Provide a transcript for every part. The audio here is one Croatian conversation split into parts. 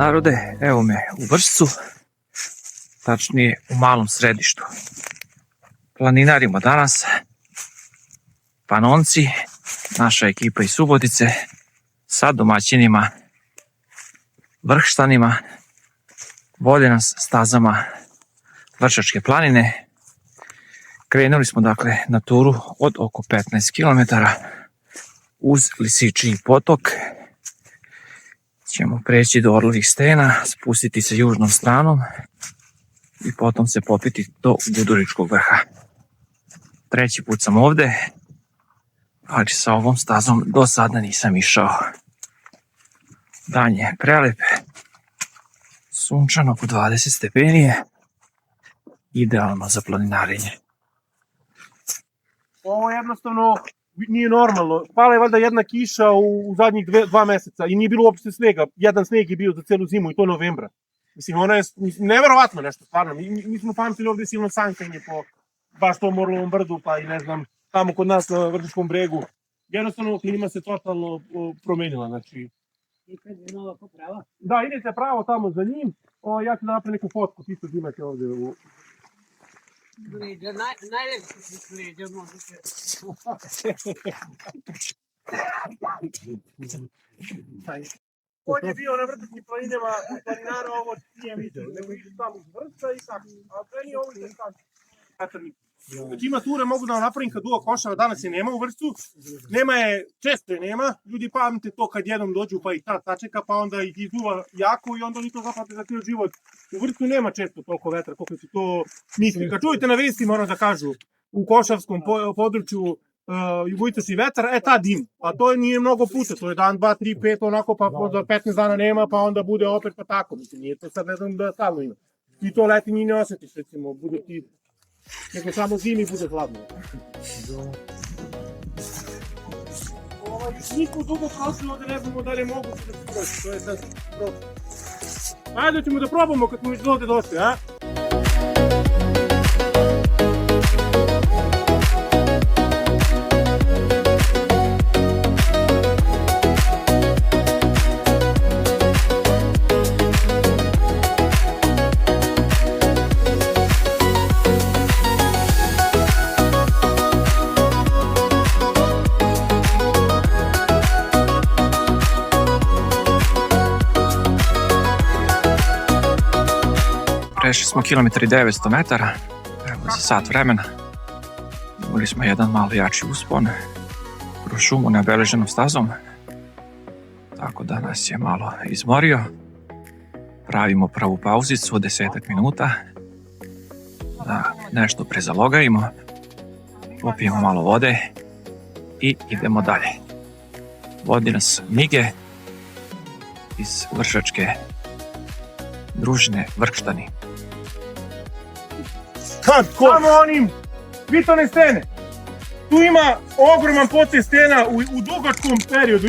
narode, evo me u Vršcu, tačnije u malom središtu. Planinarimo danas, Panonci, naša ekipa iz Subotice, sa domaćinima, Vrhštanima, vode nas stazama Vršačke planine. Krenuli smo dakle na turu od oko 15 km uz Lisičiji potok. Ćemo preći do Orlovih stena, spustiti se južnom stranom i potom se popiti do Guduričkog vrha. Treći put sam ovde, ali sa ovom stazom do sada nisam išao. Dan je prelep, sunčano oko 20 stepeni, idealno za planinarenje. Ovo jednostavno nije normalno. Pala je valjda jedna kiša u zadnjih 2 meseca i nije bilo uopšte snega. Jedan sneg je bio za celu zimu i to novembra. Mislim, ona je neverovatno nešto, stvarno. Mi smo pamtili ovde silno sankanje po baš tom Orlovom brdu, pa i ne znam, tamo kod nas na Vršačkom bregu. Jednostavno, klima se totalno promenila, znači. I kad je nova poprava? Da, idete pravo tamo za njim. Ja ću napraviti neku fotku, ti što imate ovde u... Leđa, najlepši su leđa, možete. On je bio na Vršačkim planinama, planinara ovo nije vidio, nego idu tamo iz Vršca i tako. A pre nije ovo i tako. Znači ima ture, mogu da vam napravim kad duo košava, danas je nema u Vršcu. Nema je, često je nema. Ljudi pamte to kad jednom dođu pa i ta sačeka, pa onda ih izduva jako i onda oni to zapamte za cijel život. U Vršcu nema često toliko vetra, koliko se to misli. Kad čujete na vestima, ono da kažu, u košavskom području jugoistočni vetar, ta dim. A to nije mnogo puta, to je dan, 2, 3, 5, onako, pa za 15 dana nema, pa onda bude opet pa tako. Mislim, nije to sad ne znam da stalno ima. I to leti ni ne osjetiš, recimo, bude ti... Nego samo zimi bude hladno. Niko dugo prošlo ovde ne znamo da li je moguće da se proći, to je sad prošlo. Ajde ćemo da probamo kad smo već ovde došli, a? Prešli smo kilometar i 900 metara, evo za sat vremena. Imali smo jedan malo jači uspon kroz šumu neobeleženom stazom, tako da nas je malo izmorio. Pravimo pravu pauzicu od 10 minuta, da nešto prezalogajimo, popijemo malo vode i idemo dalje. Vodi nas Mige iz Vršačke družine Vrhštani. Samo onim vitone stene. Tu ima ogroman potes stena u dugačkom periodu.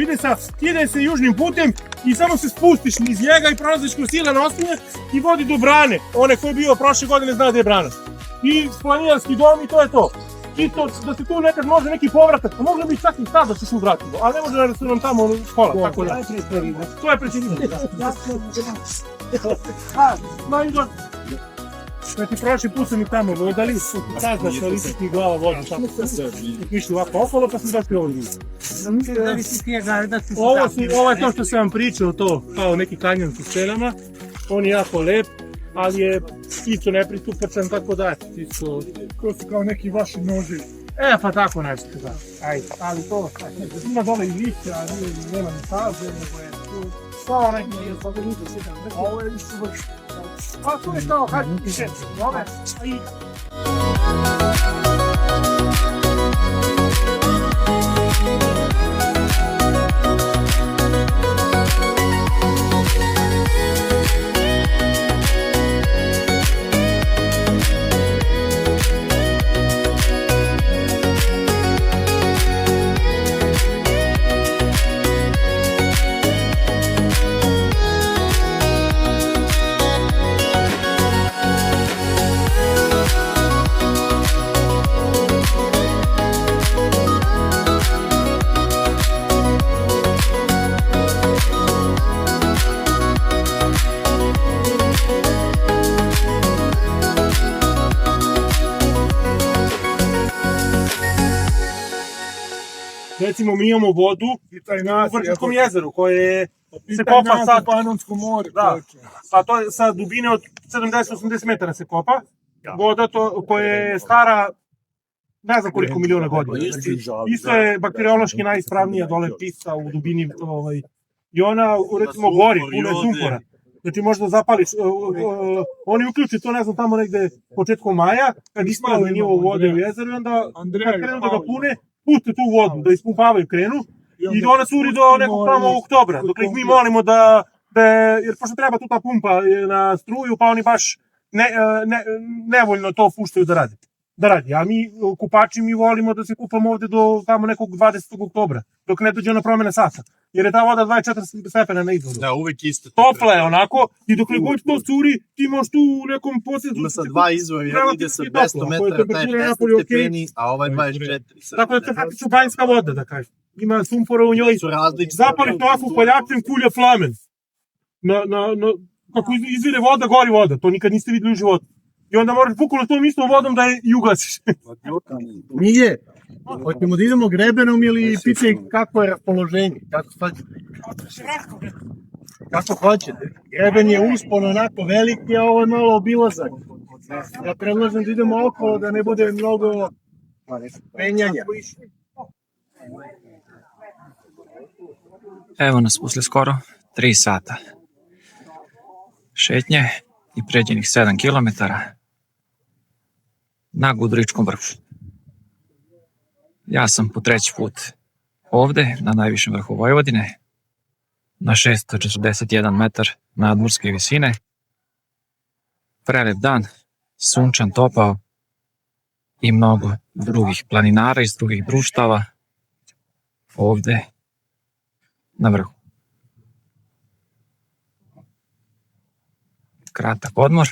Ide se južnim putem i samo se spustiš niz njega i prolaziš kroz silan osinje i vodi do brane. One koji je bio prošle godine zna gde je brana. I planinarski dom i to je to. Čisto da se tu nekad može neki povratak, pa mogli bi čak i sad da se tu vratimo, ali ne može da su nam tamo škola, tako da. To je predsjednik. Znači, prošli put sam i tamo vodali, saznaš na ličnih glava vodu, tako se išli ovako okolo, pa sam došli ovdje. Ovo je to što sam vam pričao, to kao neki kanjon s stelama, on je jako lep, ali je isto nepristupačan, tako da, isto... To su kao neki vaši noži. Pa tako nešto, da. Ajde, ali to, ima dole i lišća, nema ni staze, nego je tu... Kao neki, ovo je isto vrš. Pa tu je kao, hajde, ove, i... recimo mi imamo vodu I taj u nas Vrčačkom jezeru koje se se kopa sad, Panonsko more. Da. čoveče. a to je sa dubine od 70-80 metara se kopa. Voda to, koja je stara ne znam koliko miliona godina. Znači, isto je bakteriološki najispravnija dole pisa u dubini i ona recimo gori, puno je sumpora. Znači možda zapališ, oni uključi to ne znam tamo negde početkom maja, kad isprazni nivo vode u jezeru i onda Andreja, kad krenu da ga pune, puste tu vodu, da ispumpavaju krenu i da ona curi do nekog tamo oktobra, dok ih mi molimo da jer pošto treba tu ta pumpa na struju, pa oni baš nevoljno to puštaju da radi. A mi kupači mi volimo da se kupamo ovde do tamo nekog 20. oktobra, dok ne dođe ona promena sata. Jer je ta voda 24 stepena na izvoru. Da, uvek isto. Topla je onako i dok god to curi, ti možeš tu u nekom posjedu... Ima sa dva izvora, jedan ide sa 200 metara, taj je 6 stepeni, a ovaj 24. Tako da je to praktično banjska voda, da kažem. Ima sumpora u njoj. Su različite. Zapališ tofu paljačem, kulja flamen. Kako izvire voda, gori voda. To nikad niste videli u životu. I onda moraš bukvalno tom istom vodom da je i ugasiš. Nije. Hoćemo da idemo grebenom ili pitanje kako je raspoloženje? Kako hoćete? Greben je uspon onako veliki, a ovo je malo obilazak. Ja predlažem da idemo okolo da ne bude mnogo penjanja. Evo nas posle skoro 3 sata šetnje i pređenih 7 km na Guduričkom vrhu. Ja sam po 3. put ovde, na najvišem vrhu Vojvodine, na 641 metar nadmorske visine. Prelep dan, sunčan, topao i mnogo drugih planinara iz drugih društava ovde na vrhu. Kratak odmor,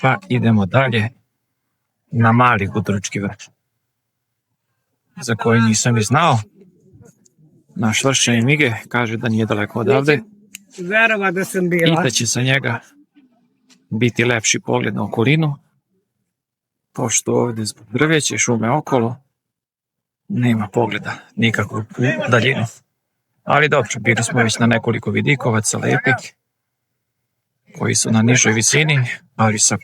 pa idemo dalje na mali Gudurički vrh, za koji nisam ni znao. Naš vršćanin Mige kaže da nije daleko odavde Verova da sam bila. i da će sa njega biti lepši pogled na okolinu, pošto ovde zbog drveća i šume okolo nema pogleda nikakvog u daljinu. Ali dobro, bili smo već na nekoliko vidikovaca lepih, koji su na nižoj visini, ali sa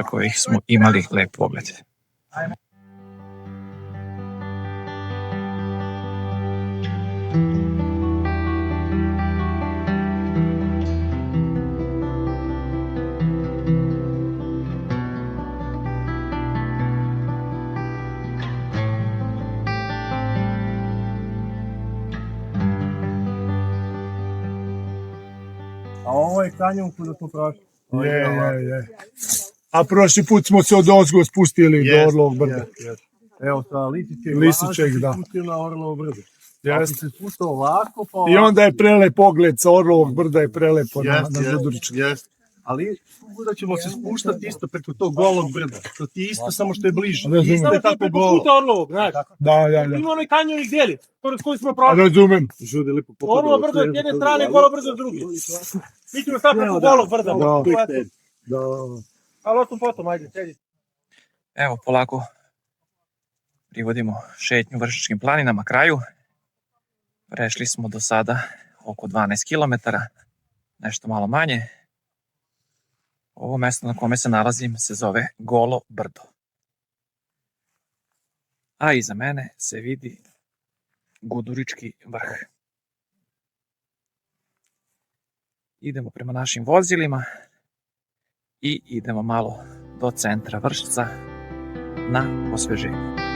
kojih smo imali lep pogled. A ovo je kanjon kuda smo prošli. Je. A prošli put smo se od ozgo spustili do Orlovog brda. Evo sa Lisičeg Lisičeg, da. spustio na Orlovo brdo. Jeste. Ako se spustao ovako, pa I onda je prelep pogled sa Orlovog brda je prelepo na Gudurički. Ali da ćemo se spuštati isto preko tog golog brda. To ti je isto, samo što je bliže. Razumem. Isto je tako golo. Puta Orlovog, znaš. Da. Ima onaj kanjon i deli, pored koji smo prošli. Razumem. Žude lipo Orlovo brdo je s jedne strane, Golo brdo s druge. Mi ćemo sad preko Golog brda. Da. Ali o tom potom, ajde, sedi. Evo, polako privodimo šetnju Vršačkim planinama kraju. Prešli smo do sada oko 12 km, nešto malo manje. Ovo mesto na kome se nalazim se zove Golo brdo. A iza mene se vidi Gudurički vrh. Idemo prema našim vozilima i idemo malo do centra Vršca na osveženje.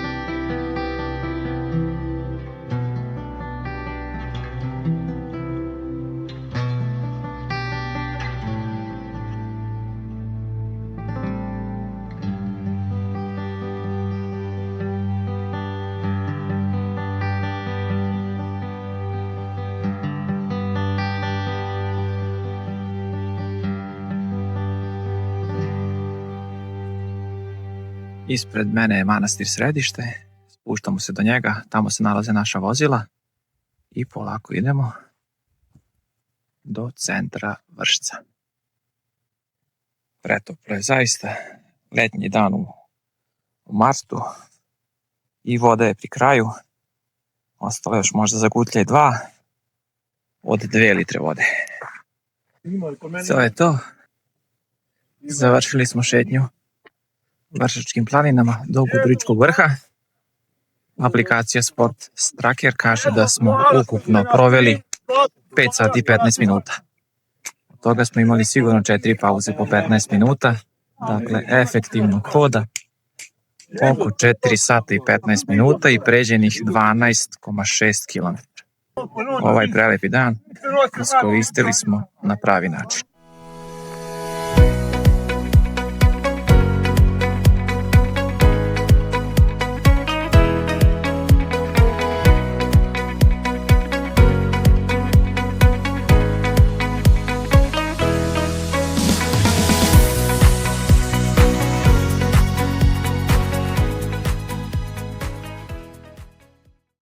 Ispred mene je manastir Središte, spuštamo se do njega, tamo se nalaze naša vozila i polako idemo do centra Vršca. Pretoplo je zaista, letnji dan u martu i voda je pri kraju. Ostalo još možda za gutljaj 2 od 2 litre vode. To je to. Završili smo šetnju Vršačkim planinama do Kuduričkog vrha. Aplikacija Sport Tracker kaže da smo ukupno proveli 5 sati i 15 minuta. Od toga smo imali sigurno 4 pauze po 15 minuta. Dakle, efektivno hoda oko 4 sata i 15 minuta i pređenih 12,6 km. Ovaj prelepi dan iskoristili smo na pravi način.